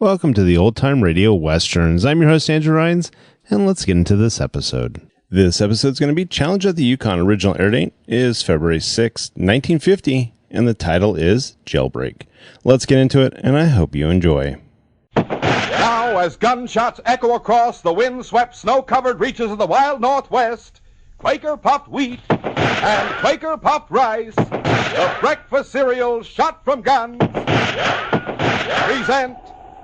Welcome to the Old Time Radio Westerns. I'm your host, Andrew Rhines, and let's get into this episode. This episode is going to be Challenge at the Yukon. Original air date is February 6, 1950, and the title is Jailbreak. Let's get into it, and I hope you enjoy. Now, as gunshots echo across the wind-swept, snow-covered reaches of the wild Northwest, Quaker puffed wheat and Quaker puffed rice, the breakfast cereal shot from guns, present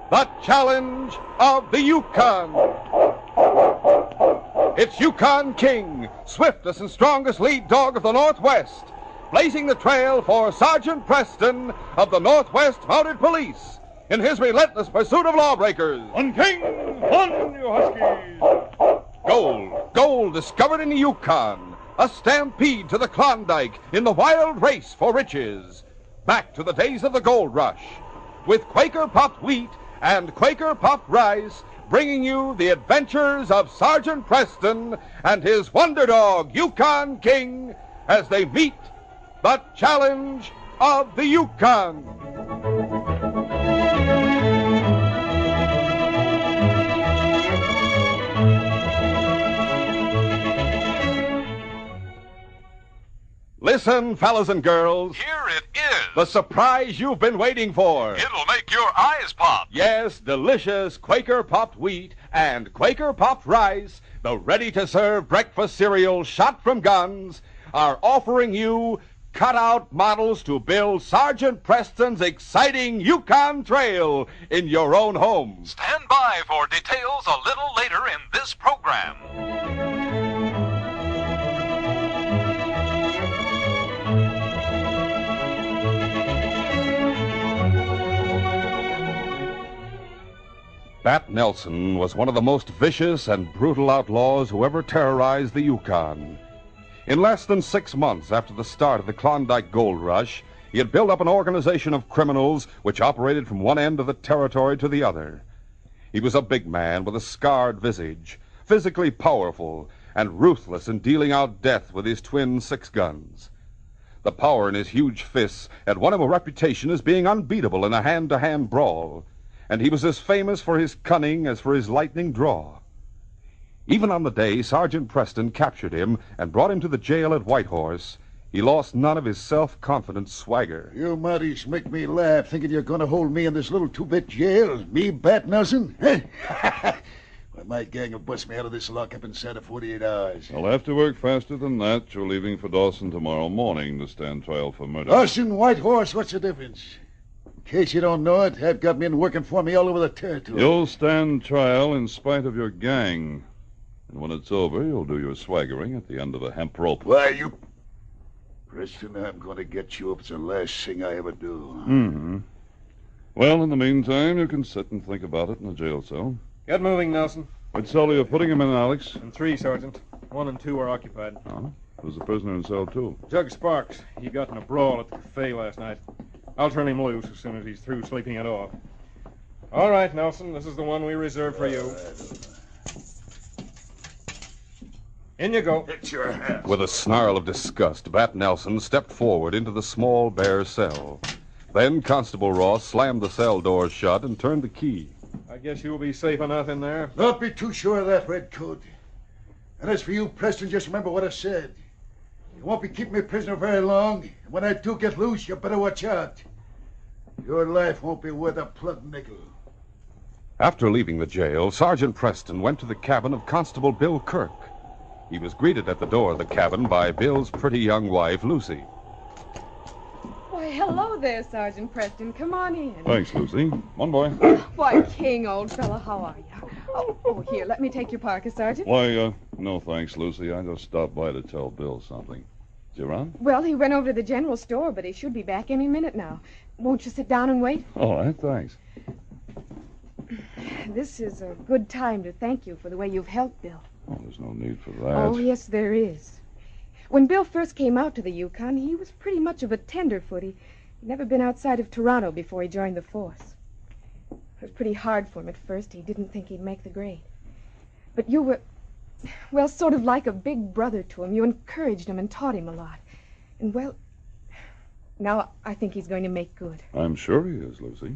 the Challenge of the Yukon. It's Yukon King, swiftest and strongest lead dog of the Northwest, blazing the trail for Sergeant Preston of the Northwest Mounted Police in his relentless pursuit of lawbreakers. On King, on, you huskies! Gold discovered in the Yukon, a stampede to the Klondike in the wild race for riches. Back to the days of the gold rush, with Quaker puffed wheat and Quaker puffed rice, bringing you the adventures of Sergeant Preston and his wonder dog, Yukon King, as they meet the Challenge of the Yukon. Listen, fellas and girls. Here it is. The surprise you've been waiting for. It'll make your eyes pop. Yes, delicious Quaker puffed wheat and Quaker puffed rice, the ready-to-serve breakfast cereal shot from guns, are offering you cut-out models to build Sergeant Preston's exciting Yukon Trail in your own home. Stand by for details a little later in this program. Bat Nelson was one of the most vicious and brutal outlaws who ever terrorized the Yukon. In less than 6 months after the start of the Klondike Gold Rush, he had built up an organization of criminals which operated from one end of the territory to the other. He was a big man with a scarred visage, physically powerful, and ruthless in dealing out death with his twin 6 guns. The power in his huge fists had won him a reputation as being unbeatable in a hand-to-hand brawl, and he was as famous for his cunning as for his lightning draw. Even on the day Sergeant Preston captured him and brought him to the jail at Whitehorse, he lost none of his self-confident swagger. You muddies make me laugh thinking you're going to hold me in this little two-bit jail. Me, Bat Nelson? Well, my gang will bust me out of this lockup inside of 48 hours. I'll have to work faster than that. You're leaving for Dawson tomorrow morning to stand trial for murder. Dawson, Whitehorse, what's the difference? In case you don't know it, I've got men working for me all over the territory. You'll stand trial in spite of your gang. And when it's over, you'll do your swaggering at the end of a hemp rope. Why, you... Preston, I'm going to get you up. It's the last thing I ever do. Mm-hmm. Well, in the meantime, you can sit and think about it in the jail cell. Get moving, Nelson. Which cell are you putting him in, Alex? And 3, Sergeant. 1 and 2 are occupied. Oh? Who's the prisoner in cell 2? Jug Sparks. He got in a brawl at the cafe last night. I'll turn him loose as soon as he's through sleeping it off. All right, Nelson, this is the one we reserved for you. In you go. It's your hat. With a snarl of disgust, Bat Nelson stepped forward into the small, bare cell. Then Constable Ross slammed the cell doors shut and turned the key. I guess you'll be safe enough in there. Don't be too sure of that, Redcoat. And as for you, Preston, just remember what I said. You won't be keeping me prisoner very long. And when I do get loose, you better watch out. Your life won't be worth a plug nickel. After leaving the jail, Sergeant Preston went to the cabin of Constable Bill Kirk. He was greeted at the door of the cabin by Bill's pretty young wife, Lucy. Why, hello there, Sergeant Preston. Come on in. Thanks, Lucy. One boy. Why, King, old fella, how are you? Oh, here, let me take your parka, Sergeant. Why, no thanks, Lucy. I just stopped by to tell Bill something. Is he around? Well, he went over to the general store, but he should be back any minute now. Won't you sit down and wait? All right, thanks. This is a good time to thank you for the way you've helped Bill. Oh, there's no need for that. Oh, yes, there is. When Bill first came out to the Yukon, he was pretty much of a tenderfoot. He'd never been outside of Toronto before he joined the force. It was pretty hard for him at first. He didn't think he'd make the grade. But you were, well, sort of like a big brother to him. You encouraged him and taught him a lot. And, well, now I think he's going to make good. I'm sure he is, Lucy.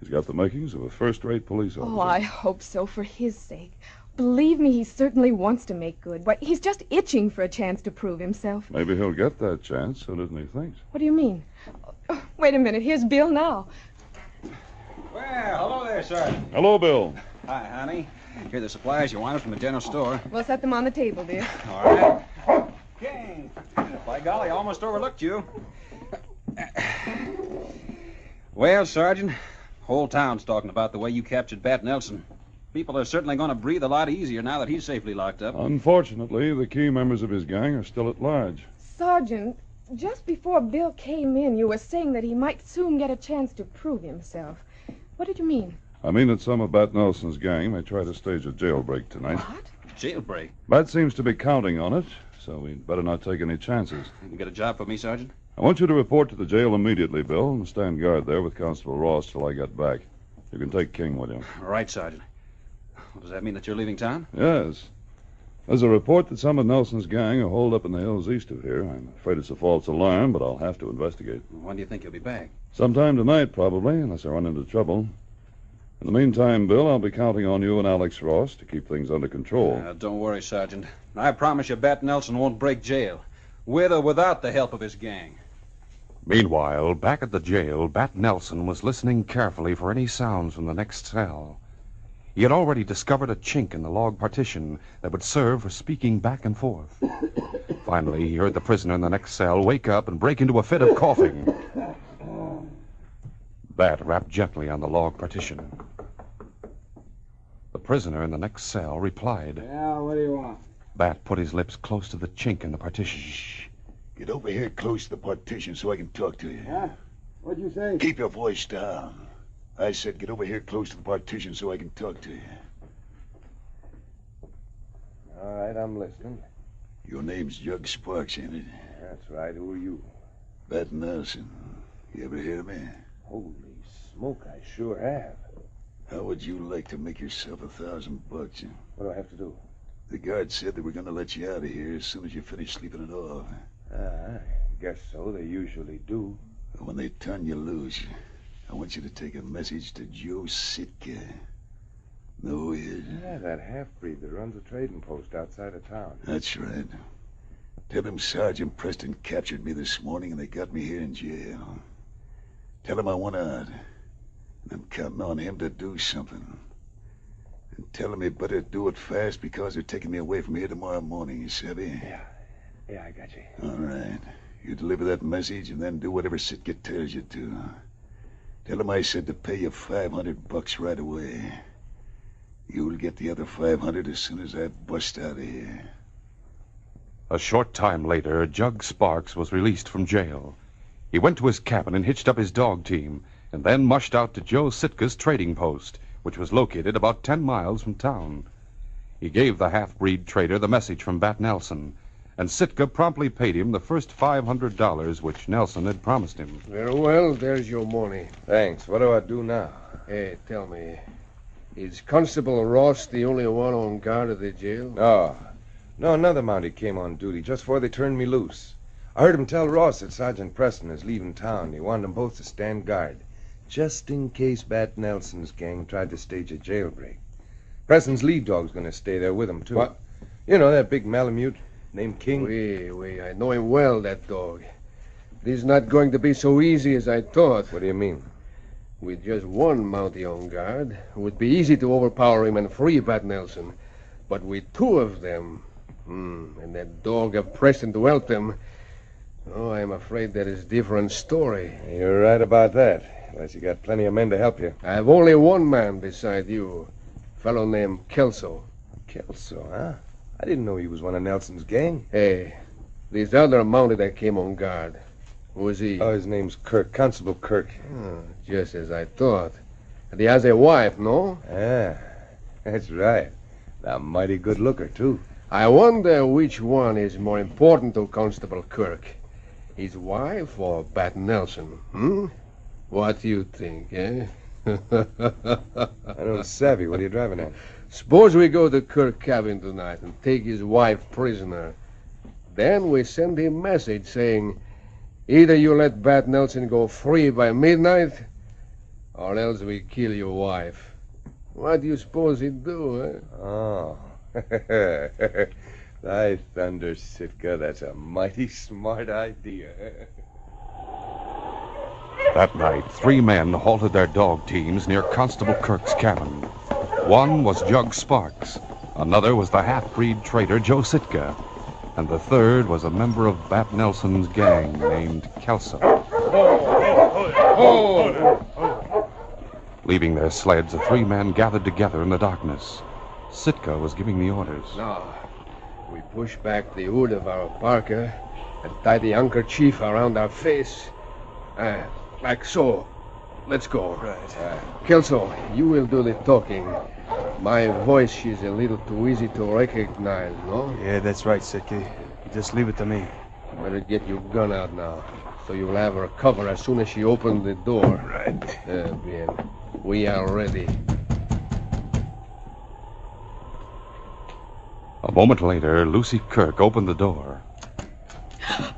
He's got the makings of a first-rate police officer. Oh, I hope so, for his sake. Believe me, he certainly wants to make good. Why, he's just itching for a chance to prove himself. Maybe he'll get that chance sooner than he thinks. What do you mean? Oh, wait a minute. Here's Bill now. Well, hello there, Sergeant. Hello, Bill. Hi, honey. Here are the supplies you wanted from the general store. We'll set them on the table, dear. All right. Okay. By golly, I almost overlooked you. Well, Sergeant, whole town's talking about the way you captured Bat Nelson. People are certainly going to breathe a lot easier now that he's safely locked up. Unfortunately, the key members of his gang are still at large. Sergeant, just before Bill came in, you were saying that he might soon get a chance to prove himself. What did you mean? I mean that some of Bat Nelson's gang may try to stage a jailbreak tonight. What? Jailbreak? Bat seems to be counting on it, so we'd better not take any chances. You got a job for me, Sergeant? I want you to report to the jail immediately, Bill, and stand guard there with Constable Ross till I get back. You can take King with you. All right, Sergeant. Does that mean that you're leaving town? Yes. There's a report that some of Nelson's gang are holed up in the hills east of here. I'm afraid it's a false alarm, but I'll have to investigate. When do you think you'll be back? Sometime tonight, probably, unless I run into trouble. In the meantime, Bill, I'll be counting on you and Alex Ross to keep things under control. Don't worry, Sergeant. I promise you Bat Nelson won't break jail, with or without the help of his gang. Meanwhile, back at the jail, Bat Nelson was listening carefully for any sounds from the next cell. He had already discovered a chink in the log partition that would serve for speaking back and forth. Finally, he heard the prisoner in the next cell wake up and break into a fit of coughing. Bat rapped gently on the log partition. The prisoner in the next cell replied. Yeah, what do you want? Bat put his lips close to the chink in the partition. Shh. Get over here close to the partition so I can talk to you. Huh? What'd you say? Keep your voice down. I said get over here close to the partition so I can talk to you. All right, I'm listening. Your name's Jug Sparks, ain't it? That's right. Who are you? Bat Nelson. You ever hear of me? Holy smoke, I sure have. How would you like to make yourself $1,000? What do I have to do? The guard said they were going to let you out of here as soon as you finish sleeping it off. I guess so. They usually do. When they turn you loose, I want you to take a message to Joe Sitka. Know who he is? Yeah, that half-breed that runs a trading post outside of town. That's right. Tell him Sergeant Preston captured me this morning and they got me here in jail. Tell him I want out. And I'm counting on him to do something. And tell him he better do it fast because they're taking me away from here tomorrow morning, you savvy? Yeah, I got you. All right. You deliver that message and then do whatever Sitka tells you to. Tell him I said to pay you $500 right away. You'll get the other $500 as soon as I bust out of here. A short time later, Jug Sparks was released from jail. He went to his cabin and hitched up his dog team, and then mushed out to Joe Sitka's trading post, which was located about 10 miles from town. He gave the half-breed trader the message from Bat Nelson, and Sitka promptly paid him the first $500 which Nelson had promised him. Very well, there's your money. Thanks. What do I do now? Hey, tell me, is Constable Ross the only one on guard at the jail? No, another Mountie came on duty just before they turned me loose. I heard him tell Ross that Sergeant Preston is leaving town. He wanted them both to stand guard, just in case Bat Nelson's gang tried to stage a jailbreak. Preston's lead dog's going to stay there with him, too. What? You know, that big Malamute named King? Oui, I know him well, that dog. This is not going to be so easy as I thought. What do you mean? With just one Mountie on guard, it would be easy to overpower him and free Bat Nelson. But with two of them, and that dog of Preston to help them, I'm afraid that is a different story. You're right about that, unless you got plenty of men to help you. I have only one man beside you, a fellow named Kelso. Kelso, huh? I didn't know he was one of Nelson's gang. Hey, this other Mountie that came on guard, who is he? Oh, his name's Kirk, Constable Kirk. Just as I thought. And he has a wife, no? Ah, that's right. A mighty good looker, too. I wonder which one is more important to Constable Kirk. His wife or Bat Nelson, What do you think, eh? I don't savvy. What are you driving at? Suppose we go to Kirk cabin tonight and take his wife prisoner. Then we send him a message saying, either you let Bat Nelson go free by midnight, or else we kill your wife. What do you suppose he'd do, eh? Oh. Thy thunder, Sitka, that's a mighty smart idea. That night, 3 men halted their dog teams near Constable Kirk's cabin. One was Jug Sparks, another was the half-breed trader Joe Sitka, and the third was a member of Bat Nelson's gang named Kelso. Leaving their sleds, the 3 men gathered together in the darkness. Sitka was giving the orders. Now, we push back the hood of our parka and tie the handkerchief around our face. Like so. Let's go. Right. Kelso, you will do the talking. My voice is a little too easy to recognize, no? Yeah, that's right, Sitka. Just leave it to me. Better get your gun out now, so you'll have her cover as soon as she opens the door. Right. Bien. We are ready. A moment later, Lucy Kirk opened the door.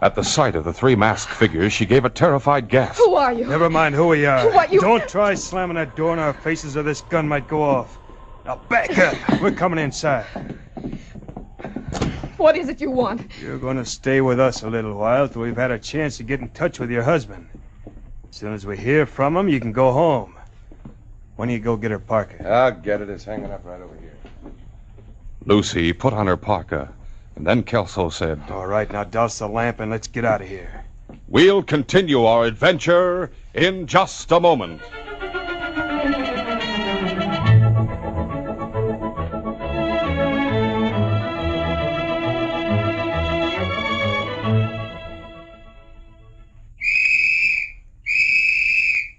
At the sight of the 3 masked figures, she gave a terrified gasp. Who are you? Never mind who we are. What, you... Don't try slamming that door in our faces or this gun might go off. Now back up. We're coming inside. What is it you want? You're going to stay with us a little while till we've had a chance to get in touch with your husband. As soon as we hear from him, you can go home. When do you go get her parka? I'll get it. It's hanging up right over here. Lucy put on her parka, and then Kelso said, All right, now douse the lamp and let's get out of here. We'll continue our adventure in just a moment.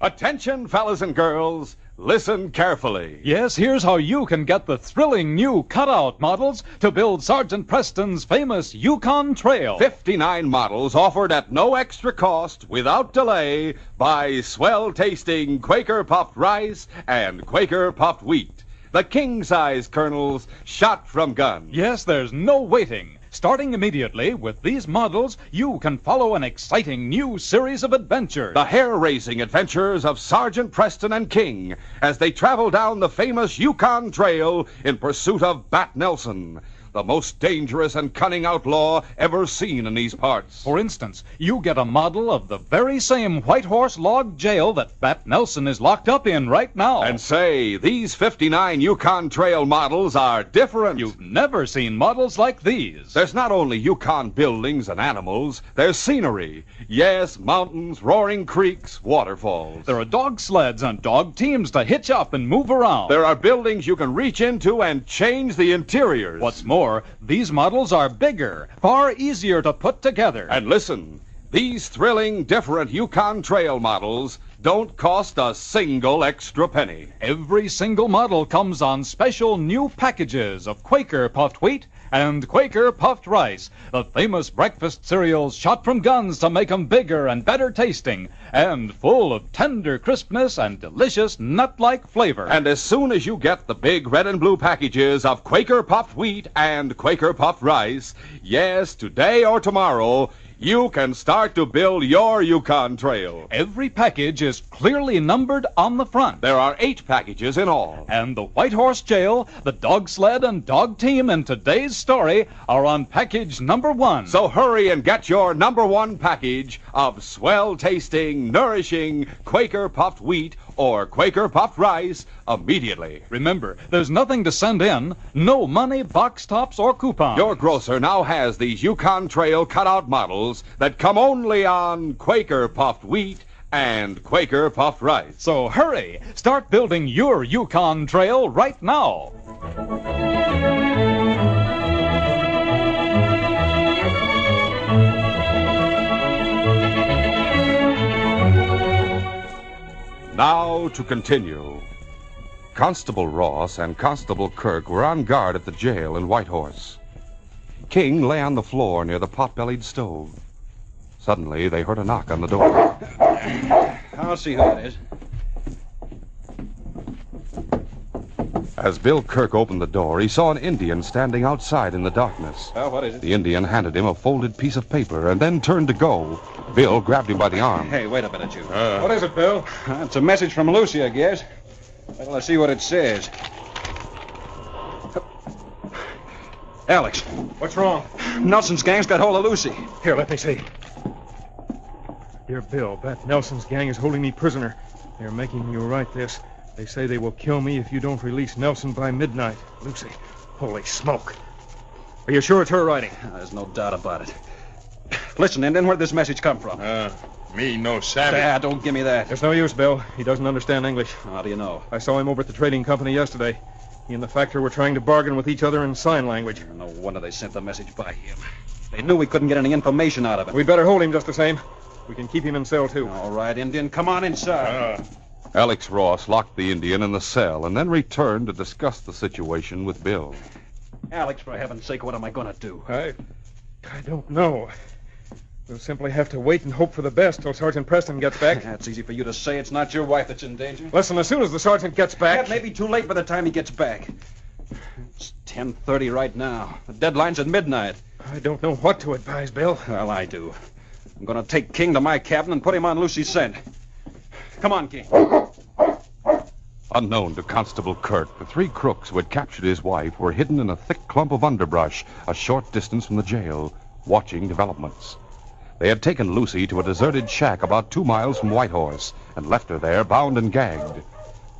Attention, fellas and girls. Listen carefully. Yes, here's how you can get the thrilling new cutout models to build Sergeant Preston's famous Yukon Trail. 59 models offered at no extra cost, without delay, by swell-tasting Quaker puffed rice and Quaker puffed wheat. The king-size kernels shot from guns. Yes, there's no waiting. Starting immediately with these models, you can follow an exciting new series of adventures. The hair-raising adventures of Sergeant Preston and King as they travel down the famous Yukon Trail in pursuit of Bat Nelson, the most dangerous and cunning outlaw ever seen in these parts. For instance, you get a model of the very same White Horse log jail that Bat Nelson is locked up in right now. And say, these 59 Yukon Trail models are different. You've never seen models like these. There's not only Yukon buildings and animals, there's scenery. Yes, mountains, roaring creeks, waterfalls. There are dog sleds and dog teams to hitch up and move around. There are buildings you can reach into and change the interiors. What's more, these models are bigger, far easier to put together. And listen, these thrilling, different Yukon Trail models don't cost a single extra penny. Every single model comes on special new packages of Quaker puffed wheat and Quaker puffed rice, the famous breakfast cereals shot from guns to make them bigger and better tasting, and full of tender crispness and delicious nut-like flavor. And as soon as you get the big red and blue packages of Quaker puffed wheat and Quaker puffed rice, yes, today or tomorrow, you can start to build your Yukon Trail. Every package is clearly numbered on the front. There are 8 packages in all. And the White Horse Jail, the dog sled, and dog team in today's story are on package number 1. So hurry and get your number 1 package of swell-tasting, nourishing Quaker puffed wheat or Quaker puffed rice immediately. Remember, there's nothing to send in, no money, box tops, or coupons. Your grocer now has these Yukon Trail cutout models that come only on Quaker puffed wheat and Quaker puffed rice. So hurry, start building your Yukon Trail right now. Now to continue. Constable Ross and Constable Kirk were on guard at the jail in Whitehorse. King lay on the floor near the pot-bellied stove. Suddenly, they heard a knock on the door. I'll see who it is. As Bill Kirk opened the door, he saw an Indian standing outside in the darkness. Well, what is it? The Indian handed him a folded piece of paper and then turned to go. Bill grabbed him by the arm. Hey, wait a minute, you. What is it, Bill? It's a message from Lucy, I guess. Wait till I see what it says. Alex, What's wrong? Nelson's gang's got hold of Lucy. Here, let me see. Dear Bill, Bat Nelson's gang is holding me prisoner. They're making me write this. They say they will kill me if you don't release Nelson by midnight. Lucy, holy smoke. Are you sure it's her writing? There's no doubt about it. Listen, Indian, where'd this message come from? Me no savvy. Don't give me that. There's no use, Bill. He doesn't understand English. How do you know? I saw him over at the trading company yesterday. He and the factor were trying to bargain with each other in sign language. No wonder they sent the message by him. They knew we couldn't get any information out of him. We better hold him just the same. We can keep him in cell, too. All right, Indian, come on inside. Alex Ross locked the Indian in the cell and then returned to discuss the situation with Bill. Alex, for heaven's sake, what am I going to do? I don't know. We'll simply have to wait and hope for the best till Sergeant Preston gets back. That's easy for you to say. It's not your wife that's in danger. Listen, as soon as the sergeant gets back... That may be too late by the time he gets back. It's 10:30 right now. The deadline's at midnight. I don't know what to advise, Bill. Well, I do. I'm going to take King to my cabin and put him on Lucy's scent. Come on, King. Unknown to Constable Kirk, the three crooks who had captured his wife were hidden in a thick clump of underbrush a short distance from the jail, watching developments. They had taken Lucy to a deserted shack about 2 miles from Whitehorse and left her there, bound and gagged.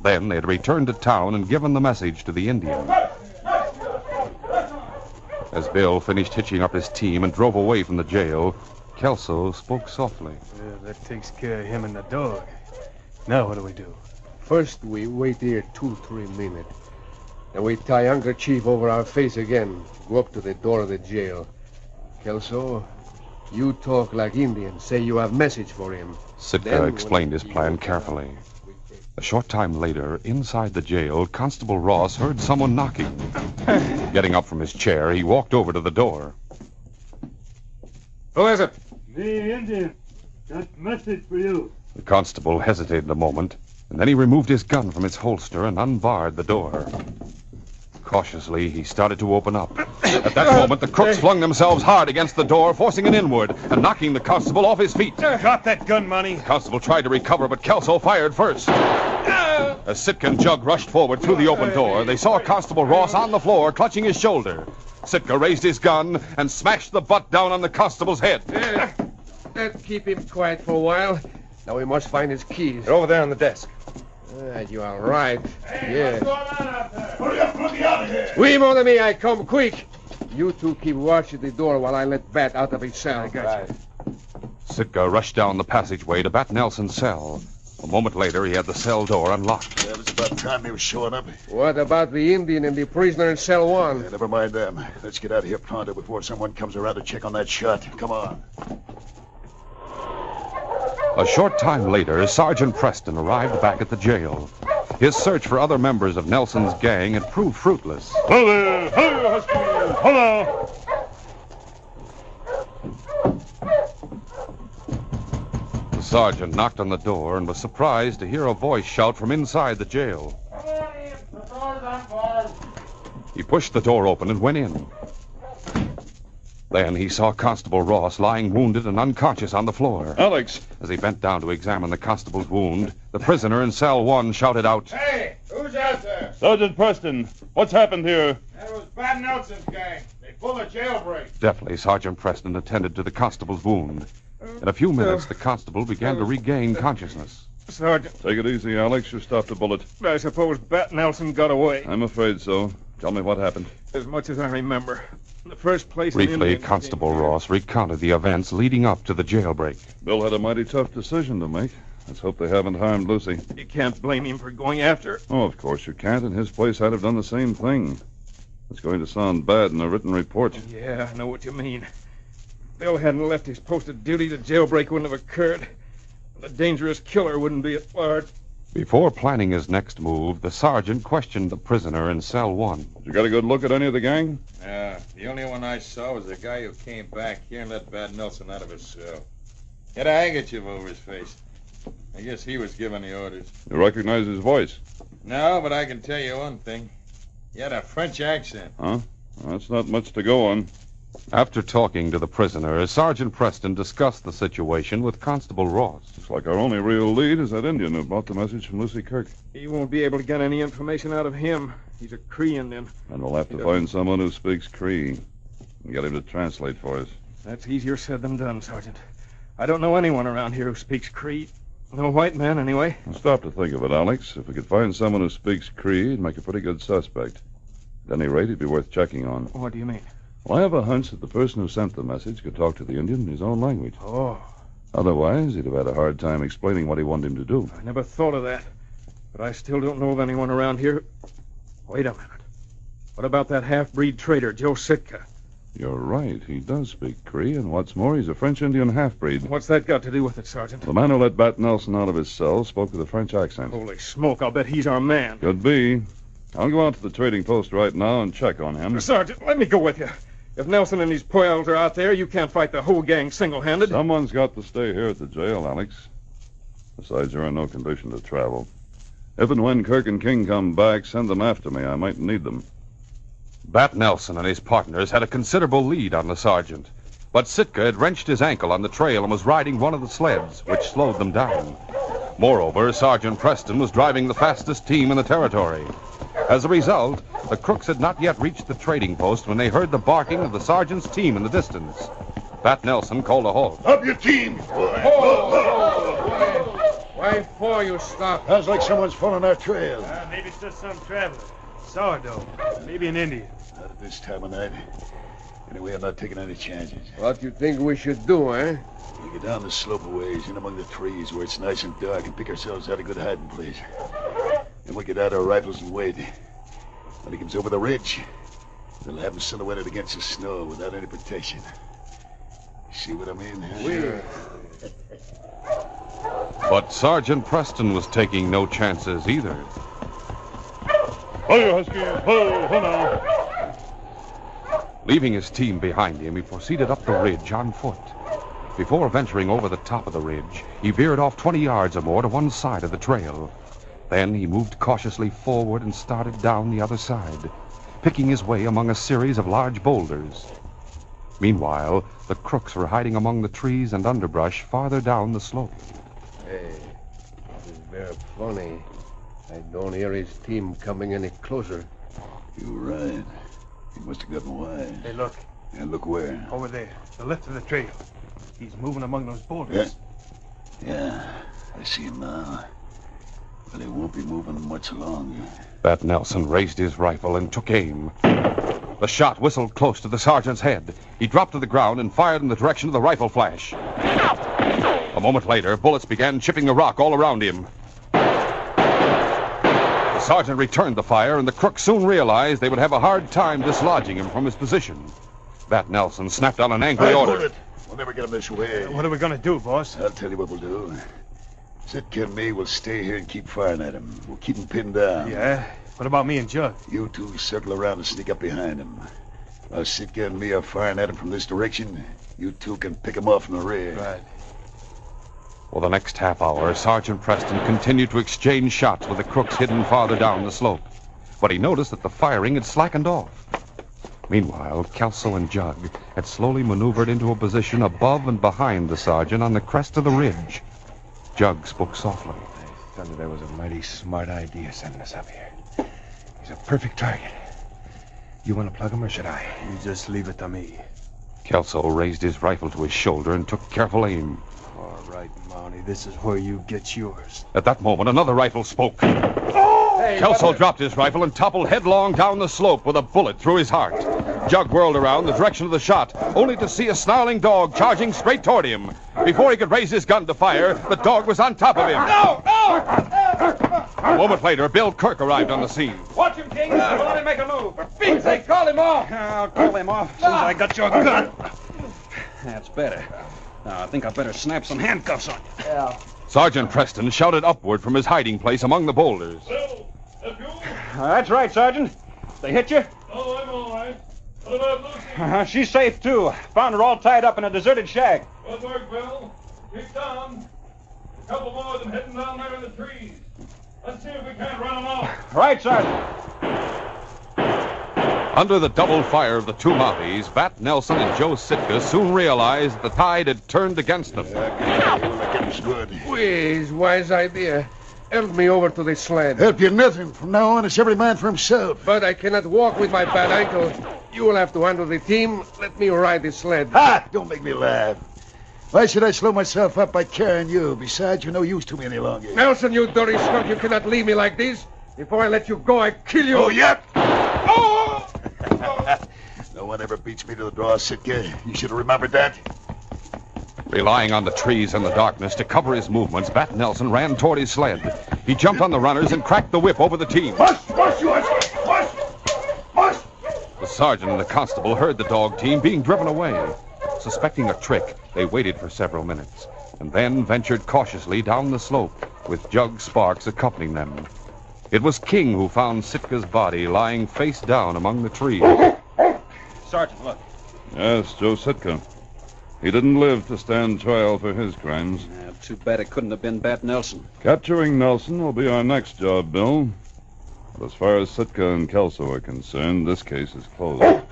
Then they had returned to town and given the message to the Indian. As Bill finished hitching up his team and drove away from the jail, Kelso spoke softly. That takes care of him and the dog. Now what do we do? First, we wait here 2-3 minutes. Then we tie handkerchief over our face again. Go up to the door of the jail. Kelso, you talk like Indian. Say you have message for him. Sitka explained his plan carefully. A short time later, inside the jail, Constable Ross heard someone knocking. Getting up from his chair, he walked over to the door. Who is it? Me, Indian. Got message for you. The constable hesitated a moment, and then he removed his gun from its holster and unbarred the door. Cautiously, he started to open up. At that moment, the crooks flung themselves hard against the door, forcing it inward and knocking the constable off his feet. Drop that gun, Monty. The constable tried to recover, but Kelso fired first. As Sitka and Jug rushed forward through the open door, they saw Constable Ross on the floor, clutching his shoulder. Sitka raised his gun and smashed the butt down on the constable's head. Let's keep him quiet for a while. Now we must find his keys. They're over there on the desk. You are right. What's going on out there? Hurry up, let me out of here. Oui, mon ami, I come quick. You two keep watch at the door while I let Bat out of his cell. I got you. Sitka rushed down the passageway to Bat Nelson's cell. A moment later, he had the cell door unlocked. Yeah, it's about time they were showing up. What about the Indian and the prisoner in cell 1? Yeah, never mind them. Let's get out of here pronto before someone comes around to check on that shot. Come on. A short time later, Sergeant Preston arrived back at the jail. His search for other members of Nelson's gang had proved fruitless. Hello, hello. The sergeant knocked on the door and was surprised to hear a voice shout from inside the jail. He pushed the door open and went in. Then he saw Constable Ross lying wounded and unconscious on the floor. Alex! As he bent down to examine the constable's wound, the prisoner in cell 1 shouted out, Hey, who's out there? Sergeant Preston, what's happened here? That was Bat Nelson's gang. They pulled a jailbreak. Deftly, Sergeant Preston attended to the constable's wound. In a few minutes, the constable began to regain consciousness. Sergeant, Take it easy, Alex. You stopped a bullet. I suppose Bat Nelson got away. I'm afraid so. Tell me what happened. As much as I remember. In the first place... Briefly, Constable Ross recounted the events leading up to the jailbreak. Bill had a mighty tough decision to make. Let's hope they haven't harmed Lucy. You can't blame him for going after her. Oh, of course you can't. In his place, I'd have done the same thing. It's going to sound bad in a written report. Yeah, I know what you mean. Bill hadn't left his post of duty, the jailbreak wouldn't have occurred. The dangerous killer wouldn't be at large. Before planning his next move, the sergeant questioned the prisoner in cell 1. You got a good look at any of the gang? The only one I saw was the guy who came back here and let Bat Nelson out of his cell. He had a handkerchief over his face. I guess he was giving the orders. You recognize his voice? No, but I can tell you one thing. He had a French accent. Huh? Well, that's not much to go on. After talking to the prisoner, Sergeant Preston discussed the situation with Constable Ross. Looks like our only real lead is that Indian who brought the message from Lucy Kirk. He won't be able to get any information out of him. He's a Cree Indian. And we'll have to find someone who speaks Cree and get him to translate for us. That's easier said than done, Sergeant. I don't know anyone around here who speaks Cree. No white man, anyway. Well, stop to think of it, Alex. If we could find someone who speaks Cree, it'd make a pretty good suspect. At any rate, he'd be worth checking on. What do you mean? Well, I have a hunch that the person who sent the message could talk to the Indian in his own language. Oh. Otherwise, he'd have had a hard time explaining what he wanted him to do. I never thought of that. But I still don't know of anyone around here. Wait a minute. What about that half-breed trader, Joe Sitka? You're right. He does speak Cree, and what's more, he's a French-Indian half-breed. What's that got to do with it, Sergeant? The man who let Bat Nelson out of his cell spoke with a French accent. Holy smoke, I'll bet he's our man. Could be. I'll go out to the trading post right now and check on him. Sergeant, let me go with you. If Nelson and his poils are out there, you can't fight the whole gang single-handed. Someone's got to stay here at the jail, Alex. Besides, you're in no condition to travel. If and when Kirk and King come back, send them after me. I might need them. Bat Nelson and his partners had a considerable lead on the sergeant. But Sitka had wrenched his ankle on the trail and was riding one of the sleds, which slowed them down. Moreover, Sergeant Preston was driving the fastest team in the territory. As a result, the crooks had not yet reached the trading post when they heard the barking of the sergeant's team in the distance. Bat Nelson called a halt. Up your team! Why for you stop? Sounds like someone's following our trail. Maybe it's just some traveler. Sourdough. Maybe an Indian. Not at this time of night. Anyway, I'm not taking any chances. What you think we should do, eh? We get down the slope a ways, in among the trees where it's nice and dark, and pick ourselves out a good hiding place. Then we get out our rifles and wait. When he comes over the ridge, they'll have him silhouetted against the snow without any protection. See what I mean? But Sergeant Preston was taking no chances either. Ho, you Huskies! Ho now! Leaving his team behind him, he proceeded up the ridge on foot. Before venturing over the top of the ridge, he veered off 20 yards or more to one side of the trail. Then he moved cautiously forward and started down the other side, picking his way among a series of large boulders. Meanwhile, the crooks were hiding among the trees and underbrush farther down the slope. Hey, this is very funny. I don't hear his team coming any closer. You're right. He must have gotten wise. Hey, look. And look where? Over there. The left of the trail. He's moving among those boulders. Yeah, I see him now. But he won't be moving much longer. Bat Nelson raised his rifle and took aim. The shot whistled close to the sergeant's head. He dropped to the ground and fired in the direction of the rifle flash. A moment later, bullets began chipping the rock all around him. The sergeant returned the fire, and the crooks soon realized they would have a hard time dislodging him from his position. Bat Nelson snapped out an angry order. We'll never get him this way. What are we going to do, boss? I'll tell you what we'll do. Sitka and me will stay here and keep firing at him. We'll keep him pinned down. Yeah? What about me and Jug? You two circle around and sneak up behind him. While Sitka and me are firing at him from this direction, you two can pick him off from the rear. Right. For the next half hour, Sergeant Preston continued to exchange shots with the crooks hidden farther down the slope. But he noticed that the firing had slackened off. Meanwhile, Kelso and Jug had slowly maneuvered into a position above and behind the sergeant on the crest of the ridge. Jug spoke softly. I thought that was a mighty smart idea sending us up here. He's a perfect target. You want to plug him or should I? You just leave it to me. Kelso raised his rifle to his shoulder and took careful aim. All right, Mountie, this is where you get yours. At that moment, another rifle spoke. Kelso dropped his rifle and toppled headlong down the slope with a bullet through his heart. Jug whirled around the direction of the shot, only to see a snarling dog charging straight toward him. Before he could raise his gun to fire, the dog was on top of him. No! No! A moment later, Bill Kirk arrived on the scene. Watch him, King. Don't let him make a move. For Pete's sake, call him off. I'll call him off as soon as I got your gun. That's better. Now, I think I better snap some handcuffs on you. Yeah. Sergeant Preston shouted upward from his hiding place among the boulders. Bill, that you? That's right, Sergeant. They hit you? Oh, I'm all right. What about Lucy? She's safe, too. Found her all tied up in a deserted shack. Good work, Bill. Keep down. A couple more of them heading down there in the trees. Let's see if we can't run them off. Right, Sergeant. Under the double fire of the two Mounties, Bat Nelson and Joe Sitka soon realized the tide had turned against them. Please, wise idea. Help me over to the sled. Help you nothing. From now on, it's every man for himself. But I cannot walk with my bad ankle. You will have to handle the team. Let me ride the sled. Ha! Don't make me laugh. Why should I slow myself up by carrying you? Besides, you're no use to me any longer. Nelson, you dirty skunk, you cannot leave me like this. Before I let you go, I kill you. Oh, yep. Oh! No one ever beats me to the draw, Sitka. You should have remembered that. Relying on the trees and the darkness to cover his movements, Bat Nelson ran toward his sled. He jumped on the runners and cracked the whip over the team. Mush, you mush! The sergeant and the constable heard the dog team being driven away. Suspecting a trick, they waited for several minutes, and then ventured cautiously down the slope, with Jug Sparks accompanying them. It was King who found Sitka's body lying face down among the trees. Sergeant, look. Yes, Joe Sitka. He didn't live to stand trial for his crimes. Too bad it couldn't have been Bat Nelson. Capturing Nelson will be our next job, Bill. But as far as Sitka and Kelso are concerned, this case is closed.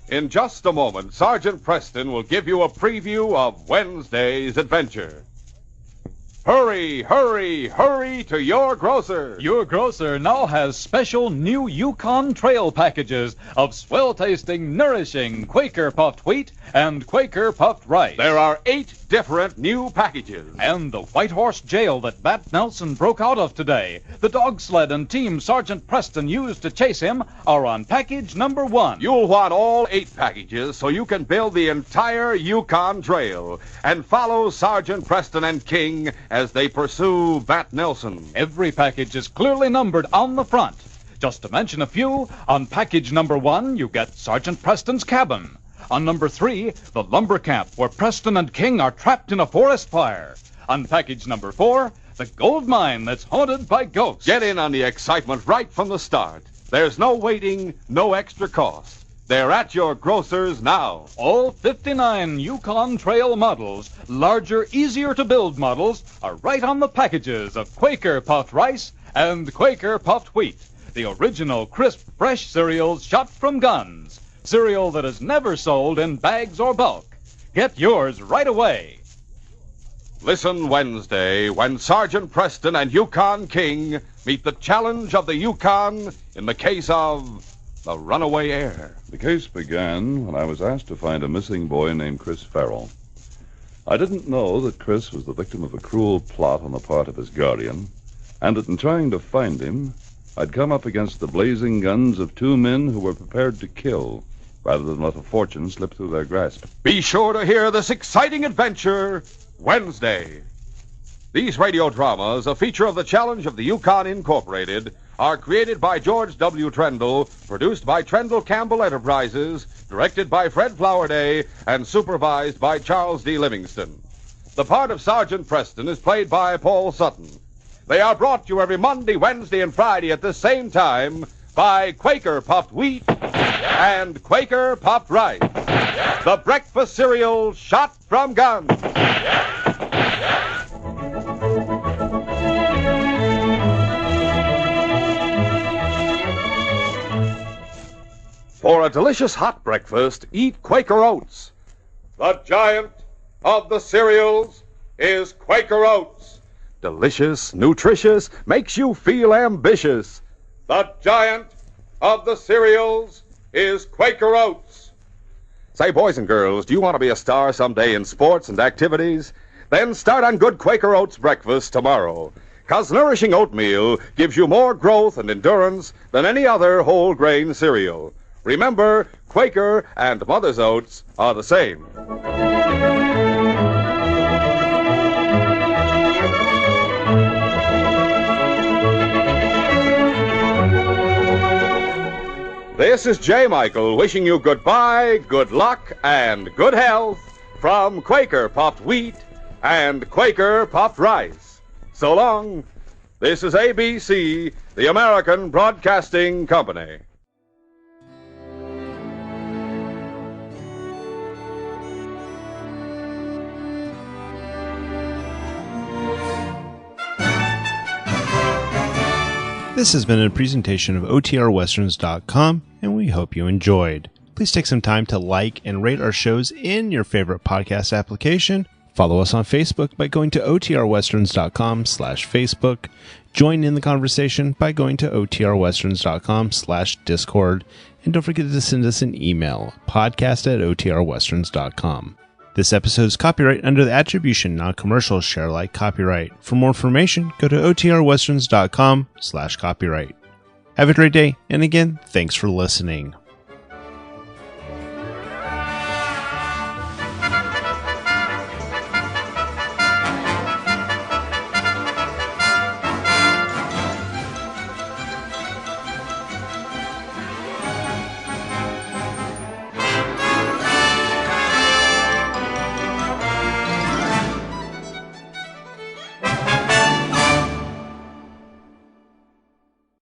In just a moment, Sergeant Preston will give you a preview of Wednesday's adventure. Hurry, hurry, hurry to your grocer. Your grocer now has special new Yukon trail packages of swell-tasting, nourishing Quaker puffed wheat and Quaker puffed rice. There are 8 different new packages. And the White Horse jail that Bat Nelson broke out of today, the dog sled and team Sergeant Preston used to chase him, are on package number 1. You'll want all 8 packages so you can build the entire Yukon Trail and follow Sergeant Preston and King as they pursue Bat Nelson. Every package is clearly numbered on the front. Just to mention a few, on package number 1, you get Sergeant Preston's cabin. On number 3, the lumber camp where Preston and King are trapped in a forest fire. On package number 4, the gold mine that's haunted by ghosts. Get in on the excitement right from the start. There's no waiting, no extra cost. They're at your grocer's now. All 59 Yukon Trail models, larger, easier-to-build models, are right on the packages of Quaker puffed rice and Quaker puffed wheat, the original crisp, fresh cereals shot from guns. Cereal that is never sold in bags or bulk. Get yours right away. Listen Wednesday when Sergeant Preston and Yukon King meet the challenge of the Yukon in the case of the runaway heir. The case began when I was asked to find a missing boy named Chris Farrell. I didn't know that Chris was the victim of a cruel plot on the part of his guardian, and that in trying to find him, I'd come up against the blazing guns of 2 men who were prepared to kill rather than let a fortune slip through their grasp. Be sure to hear this exciting adventure Wednesday. These radio dramas, a feature of the Challenge of the Yukon Incorporated, are created by George W. Trendle, produced by Trendle Campbell Enterprises, directed by Fred Flowerday, and supervised by Charles D. Livingston. The part of Sergeant Preston is played by Paul Sutton. They are brought to you every Monday, Wednesday, and Friday at the same time by Quaker puffed wheat and Quaker puffed rice, the breakfast cereal shot from guns. For a delicious hot breakfast, eat Quaker Oats. The giant of the cereals is Quaker Oats. Delicious, nutritious, makes you feel ambitious. The giant of the cereals is Quaker Oats. Say, boys and girls, do you want to be a star someday in sports and activities? Then start on good Quaker Oats breakfast tomorrow. 'Cause nourishing oatmeal gives you more growth and endurance than any other whole grain cereal. Remember, Quaker and Mother's Oats are the same. This is J. Michael wishing you goodbye, good luck, and good health from Quaker puffed wheat and Quaker puffed rice. So long. This is ABC, the American Broadcasting Company. This has been a presentation of OTRWesterns.com, and we hope you enjoyed. Please take some time to like and rate our shows in your favorite podcast application. Follow us on Facebook by going to OTRWesterns.com/Facebook. Join in the conversation by going to OTRWesterns.com/Discord. And don't forget to send us an email, podcast@OTRWesterns.com. This episode is copyright under the Attribution Non-Commercial Share Alike copyright. For more information, go to OTRWesterns.com/copyright. Have a great day, and again, thanks for listening.